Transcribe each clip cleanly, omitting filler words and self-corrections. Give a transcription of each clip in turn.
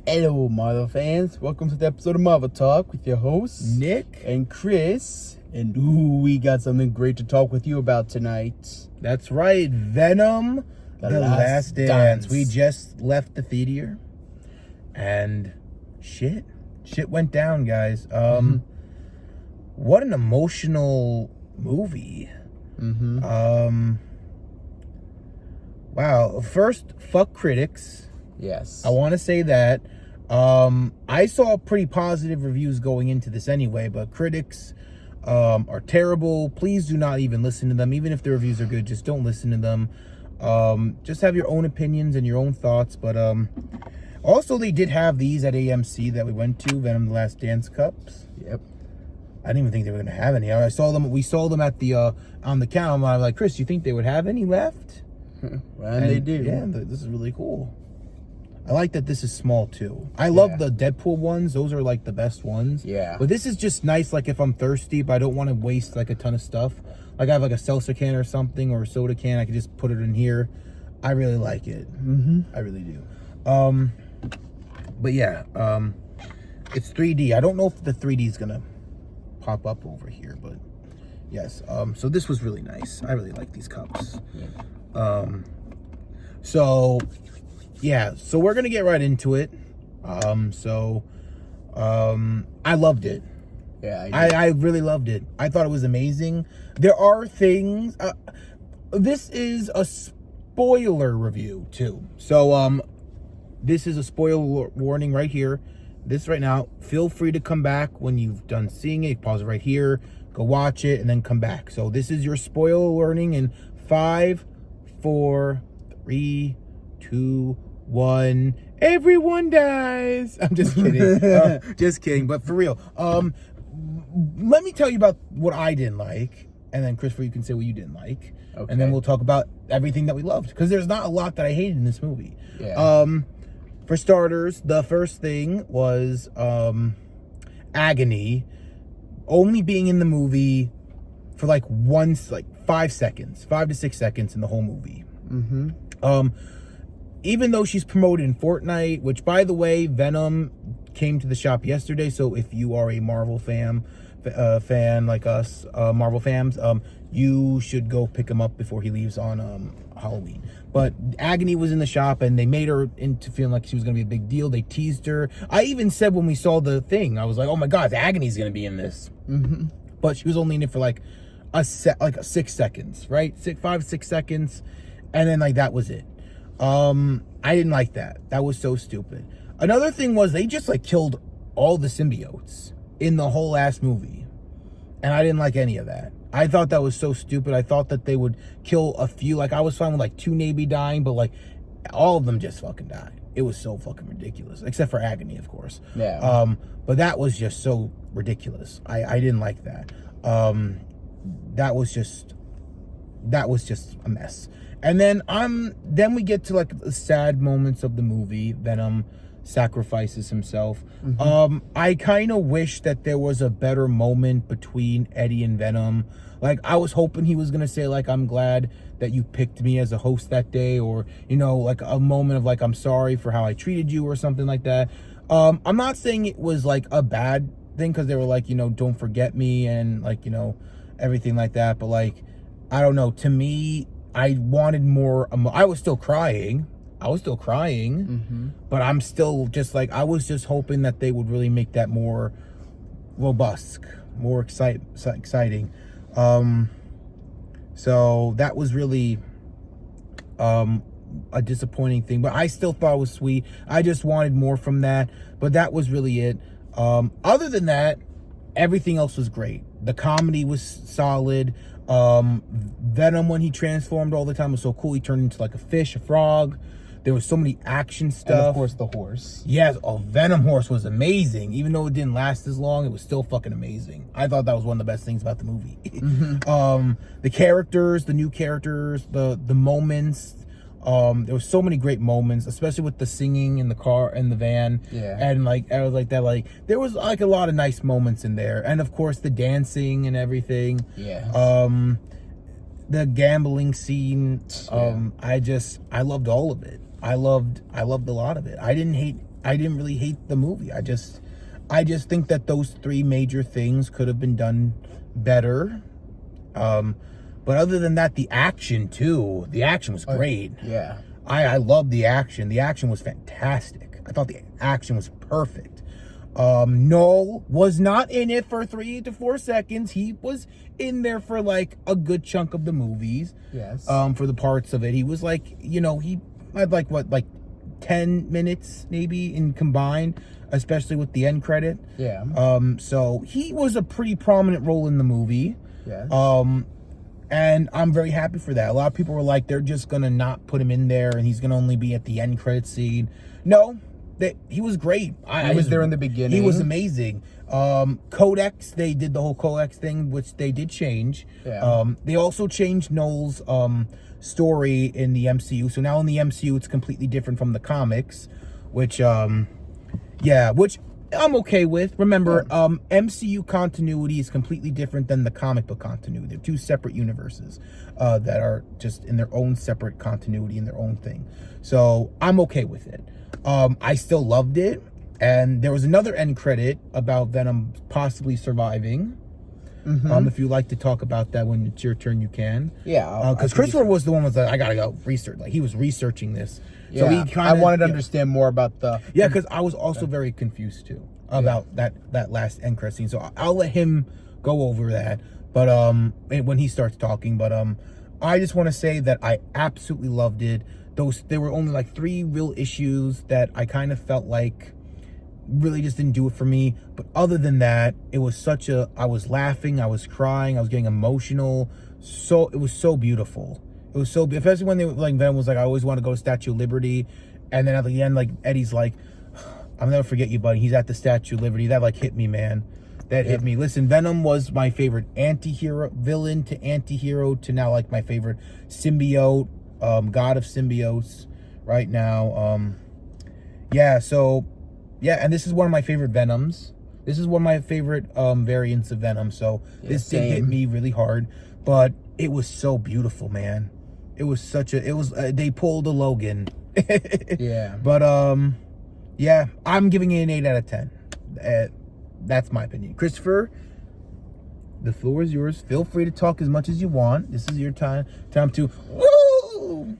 Hello, Marvel fans. Welcome to the episode of Marvel Talk with your hosts, Nick and Chris. And we got something great to talk with you about tonight. That's right, Venom, the Last Dance. We just left the theater, and shit went down, guys. What an emotional movie. Wow. First, fuck critics. Yes. I want to say that. I saw pretty positive reviews going into this anyway, but critics are terrible. Please do not even listen to them. Even if the reviews are good, just don't listen to them. Just have your own opinions and your own thoughts. But also, they did have these at AMC that we went to, Venom: The Last Dance cups. Yep. I didn't even think they were gonna have any. I saw them. We saw them at the on the counter. I was like, Chris, you think they would have any left? Well, and they do. Yeah, this is really cool. I like that this is small too. I love the Deadpool ones. Those are like the best ones. Yeah. But this is just nice, like if I'm thirsty, but I don't want to waste like a ton of stuff. Like I have like a seltzer can or something, or a soda can. I could just put it in here. I really like it. I really do. But yeah, it's 3D. I don't know if the 3D is gonna pop up over here, but yes. So this was really nice. I really like these cups. So we're gonna get right into it. I loved it. Yeah, I really loved it. I thought it was amazing. There are things. This is a spoiler review too. So this is a spoiler warning right here. This right now. Feel free to come back when you've done seeing it. Pause it right here. Go watch it and then come back. So this is your spoiler warning in 5, 4, 3, 2, 1. Everyone dies. I'm just kidding. Just kidding. But for real, let me tell you about what I didn't like, and then Christopher, you can say what you didn't like, and then we'll talk about everything that we loved, because there's not a lot that I hated in this movie. Yeah. For starters, the first thing was Agony only being in the movie for like 5 seconds, 5 to 6 seconds in the whole movie. Even though she's promoted in Fortnite, which by the way, Venom came to the shop yesterday. So if you are a Marvel fan like us, Marvel fans, you should go pick him up before he leaves on Halloween. But Agony was in the shop, and they made her into feeling like she was going to be a big deal. They teased her. I even said when we saw the thing, I was like, oh my God, Agony's going to be in this. But she was only in it for like 6 seconds, right? 5, 6 seconds. And then like that was it. I didn't like that. That was so stupid. Another thing was they just like killed all the symbiotes in the whole last movie. And I didn't like any of that. I thought that was so stupid. I thought that they would kill a few. Like I was fine with like 2 maybe dying, but like all of them just fucking died. It was so fucking ridiculous. Except for Agony, of course. Yeah. But that was just so ridiculous. I didn't like that. That was just a mess. And then we get to like the sad moments of the movie. Venom sacrifices himself. I kind of wish that there was a better moment between Eddie and Venom. Like I was hoping he was gonna say like, I'm glad that you picked me as a host that day, or you know, like a moment of like, I'm sorry for how I treated you, or something like that. I'm not saying it was like a bad thing, because they were like, you know, don't forget me, and like, you know, everything like that. But like, I don't know, to me, I wanted more. I was still crying, but I'm still just like, I was just hoping that they would really make that more robust, more exciting. So that was really a disappointing thing, but I still thought it was sweet. I just wanted more from that, but that was really it. Other than that, everything else was great. The comedy was solid. Venom, when he transformed all the time, was so cool. He turned into like a fish, a frog. There was so many action stuff. And of course, the horse. Yes, Venom horse was amazing. Even though it didn't last as long, it was still fucking amazing. I thought that was one of the best things about the movie. The characters, the new characters, the moments. There were so many great moments, especially with the singing in the car and the van. Yeah. And like, I was like that, like, there was like a lot of nice moments in there. And of course, the dancing and everything. Yeah. The gambling scene. I loved all of it. I loved a lot of it. I didn't hate I didn't really hate the movie. I just think that those three major things could have been done better. But other than that, the action too. The action was great. Yeah. I loved the action. The action was fantastic. I thought the action was perfect. Noel was not in it for 3 to 4 seconds. He was in there for like a good chunk of the movies. Yes. For the parts of it, he was like, he had like 10 minutes maybe in combined, especially with the end credit. Yeah. So he was a pretty prominent role in the movie. Yes. And I'm very happy for that. A lot of people were like, they're just gonna not put him in there and he's gonna only be at the end credit scene. No, he was great. He was there in the beginning. He was amazing. Codex, they did the whole Codex thing, which they did change. Yeah. They also changed Noel's story in the MCU. So now in the MCU, it's completely different from the comics, which I'm okay with. Remember, MCU continuity is completely different than the comic book continuity. They're two separate universes that are just in their own separate continuity in their own thing. So I'm okay with it. I still loved it. And there was another end credit about Venom possibly surviving. Mm-hmm. If you like to talk about that when it's your turn, you can. Yeah. Because Christopher was the one that I gotta go research. Like, he was researching this. Yeah. So I wanted to understand more about the... Yeah, because I was also very confused too about that last end credit scene. So I'll let him go over that. But when he starts talking. But I just want to say that I absolutely loved it. There were only like 3 real issues that I kind of felt like really just didn't do it for me. But other than that, it was I was laughing, I was crying, I was getting emotional. So it was so beautiful. It was so, especially when Venom was like, I always want to go to Statue of Liberty. And then at the end, like, Eddie's like, I'll never forget you, buddy. He's at the Statue of Liberty. That like hit me, man. That hit me. Listen, Venom was my favorite villain to anti-hero to now like my favorite symbiote, god of symbiotes right now. And this is one of my favorite Venoms. This is one of my favorite variants of Venom. So this did hit me really hard, but it was so beautiful, man. It was they pulled a Logan. Yeah. But I'm giving it an 8 out of 10. That's my opinion. Christopher, the floor is yours. Feel free to talk as much as you want. This is your time to woo.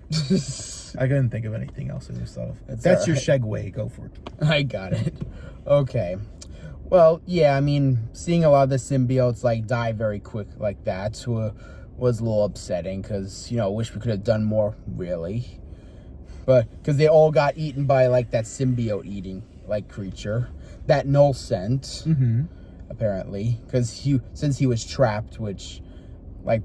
I couldn't think of anything else I just thought of. That's your segue. Go for it. I got it. Okay. Well, yeah, I mean, seeing a lot of the symbiotes like die very quick like that was a little upsetting because, I wish we could have done more, really. But because they all got eaten by like that symbiote eating like creature that Null sent, apparently, because since he was trapped, which like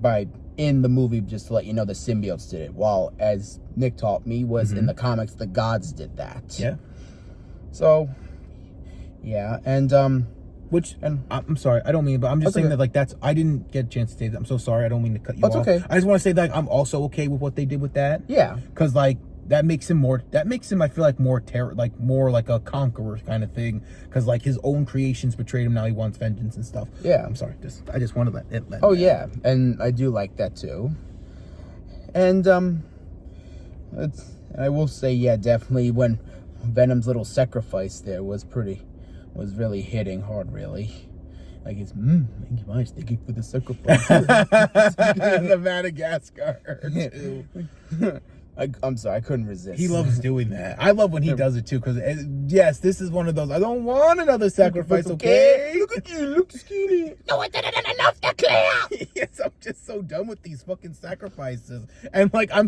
in the movie, just to let you know, the symbiotes did it. While, as Nick taught me, was in the comics, the gods did that. Yeah. So, yeah, and I'm sorry, I don't mean, but I'm just saying that like I didn't get a chance to say that. I'm so sorry. I don't mean to cut you off. That's okay. I just want to say that I'm also okay with what they did with that. Yeah. Because like that makes him I feel like more more like a conqueror kind of thing. Because like his own creations betrayed him. Now he wants vengeance and stuff. Yeah. I'm sorry. I just wanted to let Oh yeah, and I do like that too. And I will say, yeah, definitely when Venom's little sacrifice there was really hitting hard, really. Like it's thank you much, thank you for the sacrifice. The Madagascar too. I'm sorry, I couldn't resist. He loves doing that. I love when he does it too, because yes, this is one of those. I don't want another sacrifice. Okay, look at you, look skinny. No, it didn't enough to clear. Yes, I'm just so done with these fucking sacrifices, and like I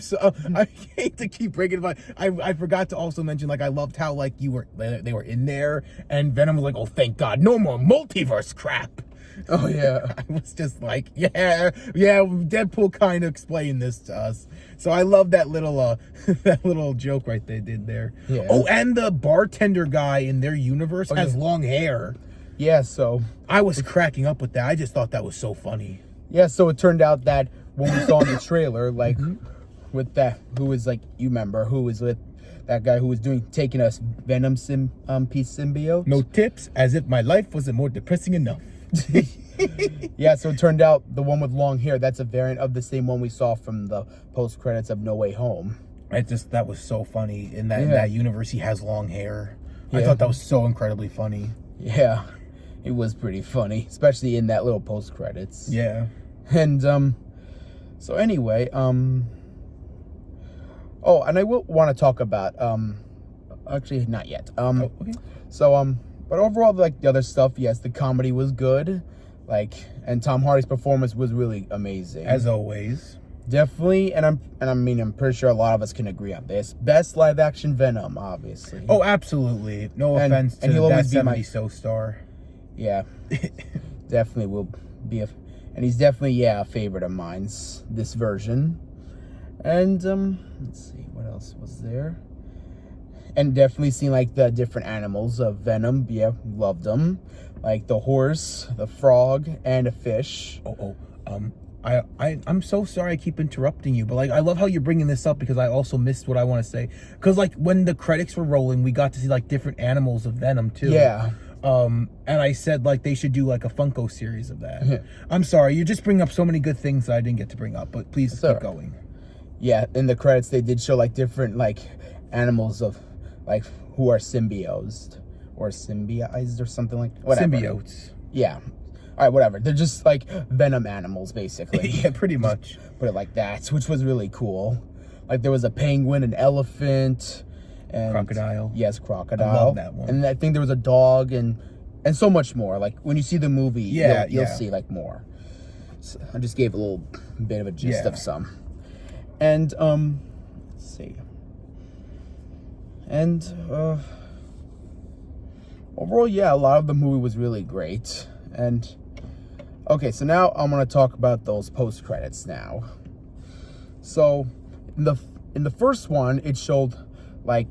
hate to keep breaking it, but I forgot to also mention like I loved how like they were in there, and Venom was like, oh thank God, no more multiverse crap. Oh yeah. I was just like, yeah, Deadpool kind of explained this to us. So I love that little joke right they did there. Yeah. Oh, and the bartender guy in their universe has long hair. Yeah, so I was cracking up with that. I just thought that was so funny. Yeah, so it turned out that when we saw in the trailer, like with that, who was like, you remember, who was with that guy who was taking us Venom piece symbiote. No tips, as if my life wasn't more depressing enough. Yeah, so it turned out the one with long hair, that's a variant of the same one we saw from the post credits of No Way Home. That was so funny. In that universe, he has long hair. I thought that was so incredibly funny. Yeah, it was pretty funny, especially in that little post credits. Yeah. And so anyway, oh, and I will want to talk about actually not yet. Okay. So but overall, like the other stuff, yes, the comedy was good, like, and Tom Hardy's performance was really amazing As always. Definitely, and I'm pretty sure a lot of us can agree on this. Best live action Venom, obviously. Oh, absolutely. No offense to he'll that always be my 70s so star. Yeah, definitely will be and he's definitely a favorite of mine's, this version. And let's see what else was there. And definitely seeing like the different animals of Venom. Yeah, loved them. Like the horse, the frog, and a fish. I'm so sorry I keep interrupting you, but like I love how you're bringing this up because I also missed what I want to say. Because like when the credits were rolling, we got to see like different animals of Venom too. Yeah. And I said like they should do like a Funko series of that. I'm sorry, you just bring up so many good things that I didn't get to bring up, but please keep going. Yeah, in the credits they did show like different like animals of like who are symbiotes or symbioized or something like whatever. Symbiotes. Yeah. All right, whatever. They're just like Venom animals, basically. Yeah, pretty much. Put it like that, which was really cool. Like there was a penguin, an elephant, and crocodile. Yes, crocodile. I love that one. And I think there was a dog and so much more. Like when you see the movie, you'll see like more. So I just gave a little bit of a gist of some. And let's see. And overall, a lot of the movie was really great. And okay, so now I'm gonna talk about those post credits now. So in the first one, it showed like,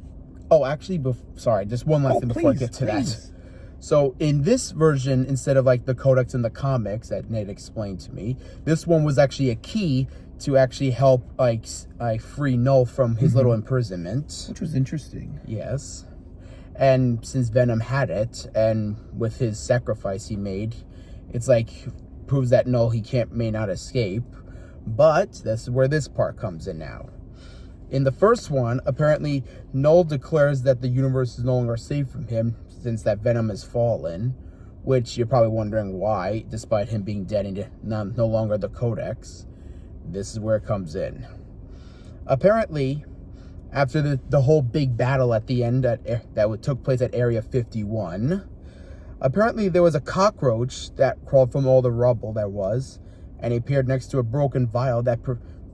oh, actually, sorry, just one last thing before I get to that. So in this version, instead of like the codex in the comics that Nate explained to me, this one was actually a key to actually help like free Null from his little imprisonment, which was interesting. Yes. And since Venom had it, and with his sacrifice he made, it's like proves that Null may not escape. But that's where this part comes in now. In the first one, apparently Null declares that the universe is no longer safe from him since that Venom has fallen, which you're probably wondering why, despite him being dead and no longer the Codex. This is where it comes in. Apparently, after the whole big battle at the end that took place at Area 51, apparently there was a cockroach that crawled from all the rubble there was, and it appeared next to a broken vial that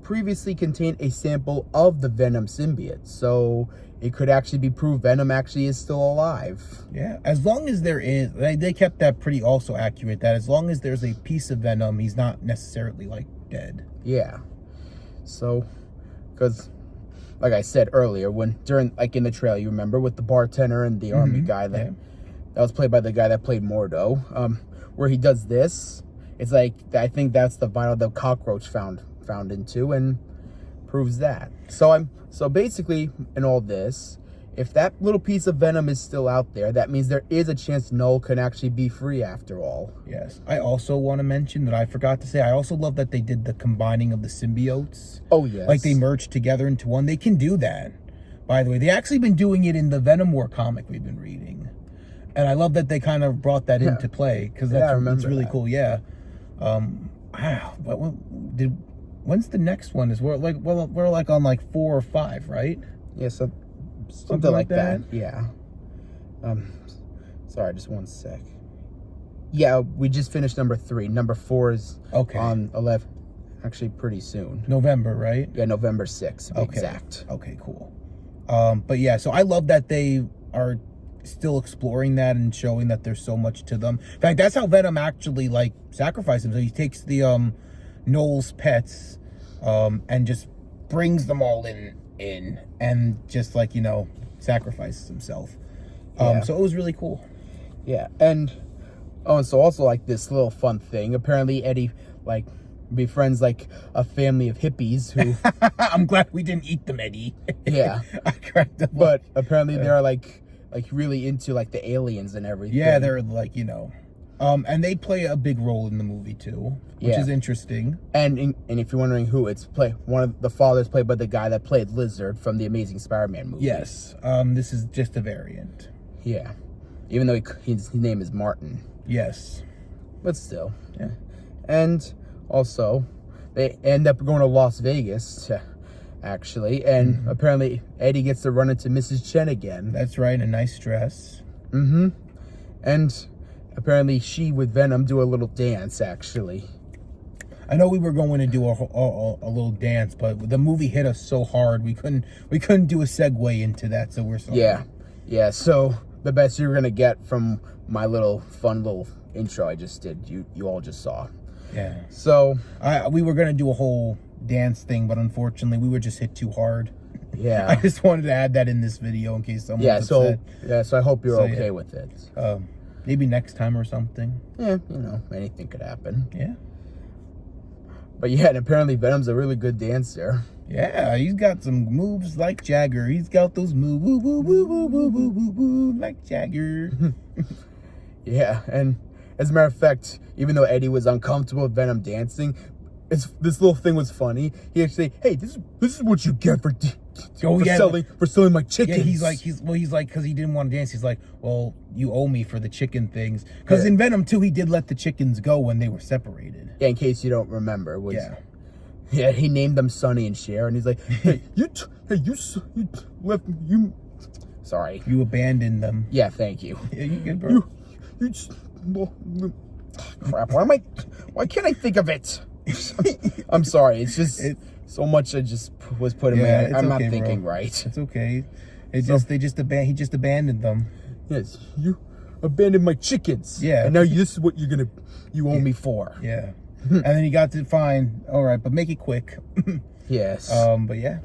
previously contained a sample of the Venom symbiote. So it could actually be proved Venom actually is still alive. Yeah, as long as there is, they kept that pretty also accurate, that as long as there's a piece of Venom, he's not necessarily like dead. Yeah. So, because like I said earlier, during in the trailer, you remember with the bartender and the army guy that was played by the guy that played Mordo, where he does this, it's like I think that's the vial the cockroach found into and proves that. So basically in all this, if that little piece of Venom is still out there, that means there is a chance Null can actually be free after all. Yes. I also want to mention that I forgot to say, I also love that they did the combining of the symbiotes. Oh, yes. Like they merged together into one. They can do that, by the way. They actually been doing it in the Venom War comic we've been reading. And I love that they kind of brought that into play, because that's really cool. Yeah. When's the next one? We're like on like 4 or 5, right? Yeah, so something like that. Yeah. Sorry, just one sec. Yeah, we just finished number 3. Number 4 is on 11. Actually, pretty soon. November, right? Yeah, November 6th. Exact. Okay, cool. But yeah, so I love that they are still exploring that and showing that there's so much to them. In fact, that's how Venom actually like sacrifices him. So he takes the Null's pets and just brings them all in and just like, sacrifices himself. So it was really cool. Yeah. And so also like this little fun thing, apparently Eddie like befriends like a family of hippies who I'm glad we didn't eat them, Eddie. Yeah. I cracked up. But apparently they're like really into like the aliens and everything. Yeah, they're like, and they play a big role in the movie too, which is interesting. And if you're wondering who it's one of the fathers played by the guy that played Lizard from the Amazing Spider-Man movie. Yes. This is just a variant. Yeah. Even though his name is Martin. Yes. But still. Yeah. And also, they end up going to Las Vegas, actually. And apparently, Eddie gets to run into Mrs. Chen again. That's right, a nice dress. Mm-hmm. And apparently, she with Venom do a little dance, actually. I know we were going to do a little dance, but the movie hit us so hard we couldn't do a segue into that. So we're sorry. Yeah. So the best you're gonna get from my fun little intro I just did, you all just saw. Yeah. So we were gonna do a whole dance thing, but unfortunately we were just hit too hard. Yeah. I just wanted to add that in this video in case someone was upset. So I hope you're okay with it. Maybe next time or something. Yeah, anything could happen. Yeah. But yeah, and apparently Venom's a really good dancer. Yeah, he's got some moves like Jagger. He's got those moves, woo, woo, woo, woo, woo, woo, woo, woo, like Jagger. Yeah, and as a matter of fact, even though Eddie was uncomfortable with Venom dancing, this little thing was funny. He actually, hey, this is what you get for selling my chickens. Yeah, he's like, because he didn't want to dance. He's like, well, you owe me for the chicken things. Because in Venom 2, he did let the chickens go when they were separated. Yeah, in case you don't remember, yeah, he named them Sonny and Cher, and he's like, hey, you left you. Sorry, you abandoned them. Yeah, thank you. Yeah, you good, bro? You just, crap. Why can't I think of it? I'm sorry. It's just so much I just was putting I'm not thinking right. It's okay. He just abandoned them. Yes, you abandoned my chickens. Yeah. And now this is what you owe me for. Yeah. And then he got to fine. All right, but make it quick. Yes. But yeah,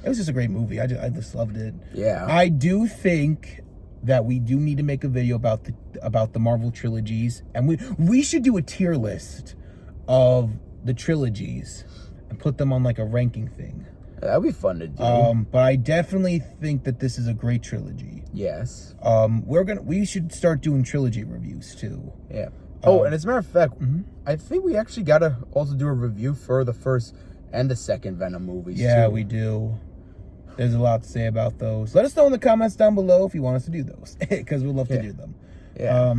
it was just a great movie. I just loved it. Yeah. I do think that we do need to make a video about the Marvel trilogies, and we should do a tier list of the trilogies and put them on like a ranking thing. That'd be fun to do. But I definitely think that this is a great trilogy. Yes. We should start doing trilogy reviews too. Yeah. And as a matter of fact, I think we actually gotta also do a review for the first and the second Venom movies. Yeah, too. We do. There's a lot to say about those. Let us know in the comments down below if you want us to do those, because we'd love to do them. Yeah.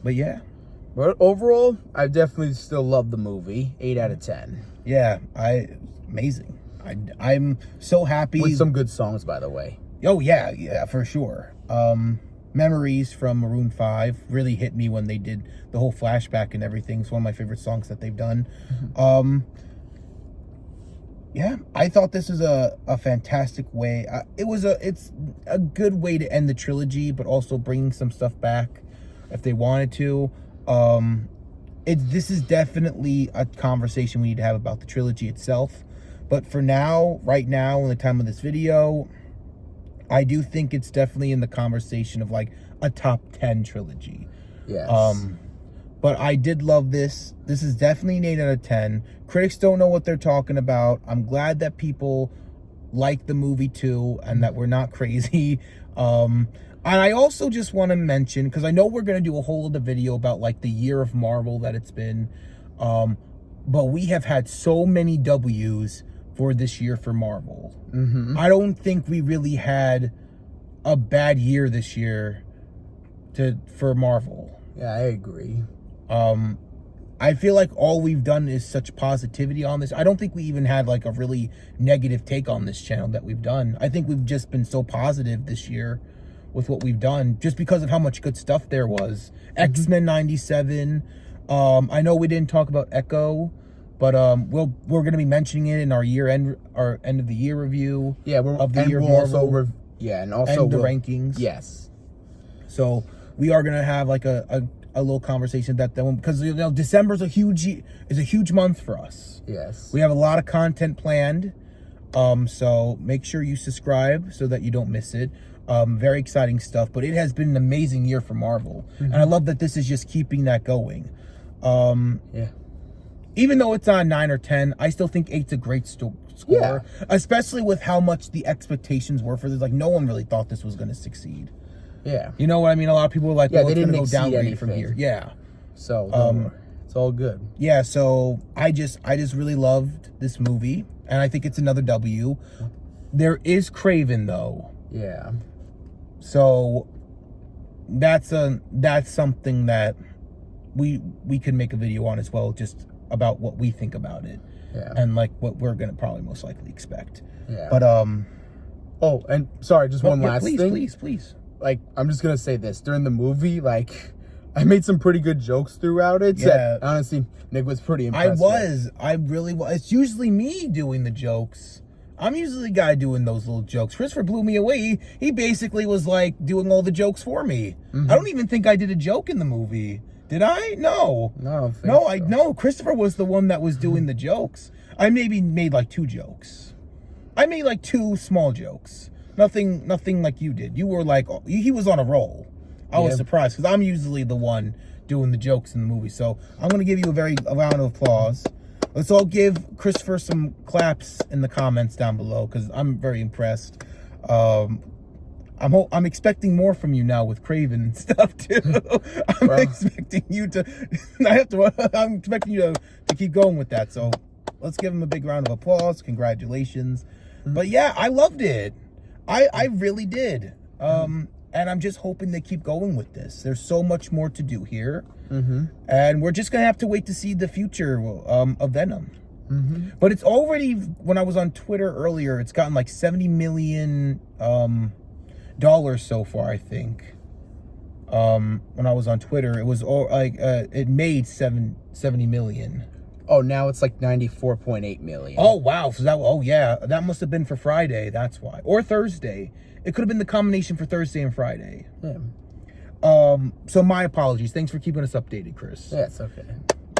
But yeah. But overall, I definitely still love the movie. 8 out of 10. Yeah, amazing. I'm so happy. With some good songs, by the way. Oh yeah, for sure. Memories from Maroon 5 really hit me when they did the whole flashback and everything. It's one of my favorite songs that they've done. Yeah, I thought this was a fantastic way. It's a good way to end the trilogy, but also bringing some stuff back if they wanted to. This is definitely a conversation we need to have about the trilogy itself. But for now, right now, in the time of this video, I do think it's definitely in the conversation of like a top 10 trilogy. Yes. But I did love this. This is definitely an 8 out of 10. Critics don't know what they're talking about. I'm glad that people like the movie too, and that we're not crazy. And I also just want to mention, because I know we're going to do a whole other video about like the year of Marvel that it's been. But we have had so many W's for this year for Marvel. I don't think we really had a bad year this year for Marvel. Yeah, I agree. I feel like all we've done is such positivity on this. I don't think we even had like a really negative take on this channel that we've done. I think we've just been so positive this year with what we've done, just because of how much good stuff there was. X-Men 97. I know we didn't talk about Echo, but we're going to be mentioning it in our end of the year review. Yeah, of the year of Marvel. And the rankings. Yes. So we are going to have like a little conversation that one, because December's a huge month for us. Yes. We have a lot of content planned. So make sure you subscribe so that you don't miss it. Very exciting stuff, but it has been an amazing year for Marvel. And I love that this is just keeping that going. Yeah. Even though it's on 9 or 10, I still think 8's a great score. Yeah. Especially with how much the expectations were for this. Like, no one really thought this was going to succeed. Yeah. You know what I mean? A lot of people were like, well, they it's going didn't to go downgrade anything from here. Yeah. So, it's all good. Yeah, so I just really loved this movie, and I think it's another W. There is Craven, though. Yeah. So that's something that we could make a video on as well, just about what we think about it. Yeah. And like what we're gonna probably most likely expect. Yeah. But oh, and sorry, just one last thing. Please. Like, I'm just gonna say this. During the movie, like, I made some pretty good jokes throughout it. Yeah. That, honestly, Nick was pretty impressed with. I really was. It's usually me doing the jokes. I'm usually the guy doing those little jokes. Christopher blew me away. He basically was like doing all the jokes for me. Mm-hmm. I don't even think I did a joke in the movie. Did I? No. No, I don't think so. No. Christopher was the one that was doing the jokes. I maybe made like 2 jokes. I made like 2 small jokes. Nothing like you did. You were like, he was on a roll. I was surprised because I'm usually the one doing the jokes in the movie. So I'm going to give you a round of applause. Let's all give Christopher some claps in the comments down below because I'm very impressed. I'm expecting more from you now with Craven and stuff too. I'm expecting you to. I'm expecting you to keep going with that. So let's give him a big round of applause. Congratulations. But yeah, I loved it. I really did. And I'm just hoping they keep going with this. There's so much more to do here. And we're just gonna have to wait to see the future of Venom. But it's already, when I was on Twitter earlier, it's gotten like $70 million dollars so far, I think. When I was on Twitter, it was all like it made 70 million. Oh, now it's like 94.8 million. Oh wow! So that must have been for Friday. That's why, or Thursday. It could have been the combination for Thursday and Friday. Yeah. So my apologies. Thanks for keeping us updated, Chris. Yeah, it's okay.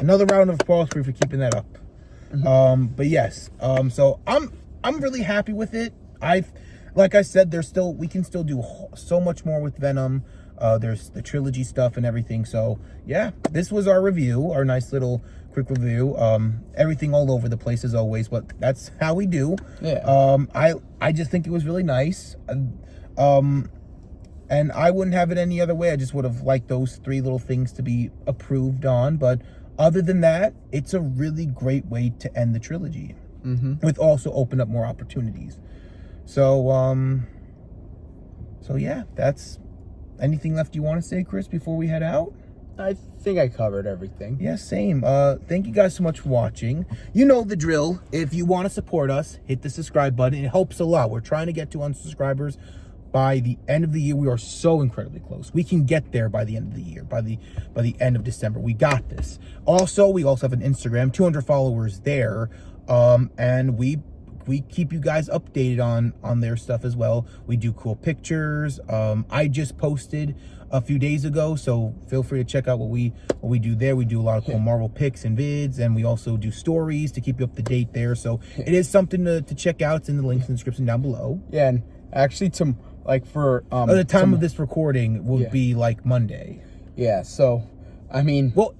Another round of applause for you for keeping that up. But yes. So I'm really happy with it. Like I said, we can still do so much more with Venom. There's the trilogy stuff and everything. So yeah, this was our review, our nice little quick review. Everything all over the place as always, but that's how we do. Yeah. I just think it was really nice. And I wouldn't have it any other way. I just would have liked those 3 little things to be approved on. But other than that, it's a really great way to end the trilogy. With also open up more opportunities. So yeah, that's anything left you want to say, Chris, before we head out? I think I covered everything. Yeah, same. Thank you guys so much for watching. You know the drill. If you want to support us, hit the subscribe button. It helps a lot. We're trying to get to 100 subscribers by the end of the year. We are so incredibly close. We can get there by the end of the year, by the end of December. We got this. Also, we also have an Instagram, 200 followers there. And we keep you guys updated on their stuff as well. We do cool pictures. I just posted a few days ago, so feel free to check out what we do there. We do a lot of cool Marvel pics and vids, and we also do stories to keep you up to date there. So it is something to check out. It's in the links in the description down below. Yeah, and actually for the time of this recording will be like Monday. Yeah, so I mean, well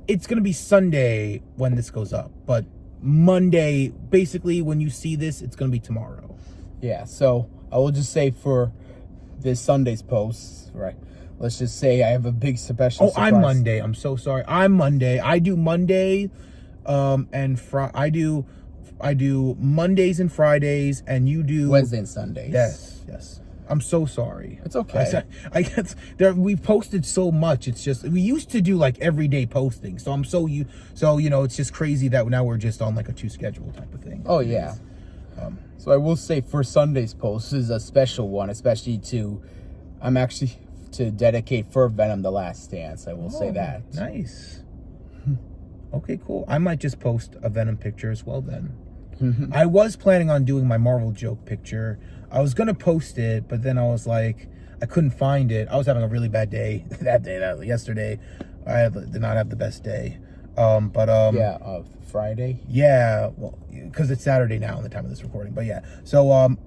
it's gonna be Sunday when this goes up, but Monday, basically when you see this, it's gonna be tomorrow. Yeah, so I will just say for this Sunday's post, right? Let's just say I have a big special surprise. I'm Monday. I'm so sorry. I'm Monday. I do Monday, and I do Mondays and Fridays, and you do Wednesday and Sundays. Yes. I'm so sorry. It's okay. I guess we've posted so much. It's just, we used to do like everyday posting. So it's just crazy that now we're just on like a 2 schedule type of thing. Oh yeah. So I will say for Sunday's post is a special one, especially I'm actually to dedicate for Venom: The Last Dance. I will say that. Nice. Okay, cool. I might just post a Venom picture as well then. I was planning on doing my Marvel joke picture. I was gonna post it, but then I was like, I couldn't find it. I was having a really bad day yesterday. I did not have the best day. Friday. Yeah, well, because it's Saturday now in the time of this recording. But yeah, so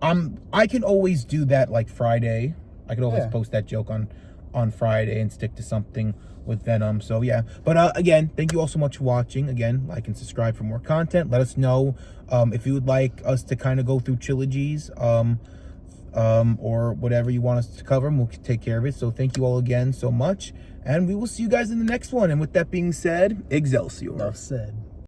I can always do that like Friday. I could always post that joke on Friday and stick to something with Venom. So yeah, but again, thank you all so much for watching. Again, like and subscribe for more content. Let us know if you would like us to kind of go through trilogies or whatever you want us to cover, and we'll take care of it. So thank you all again so much, and we will see you guys in the next one. And with that being said, Excelsior. Well said.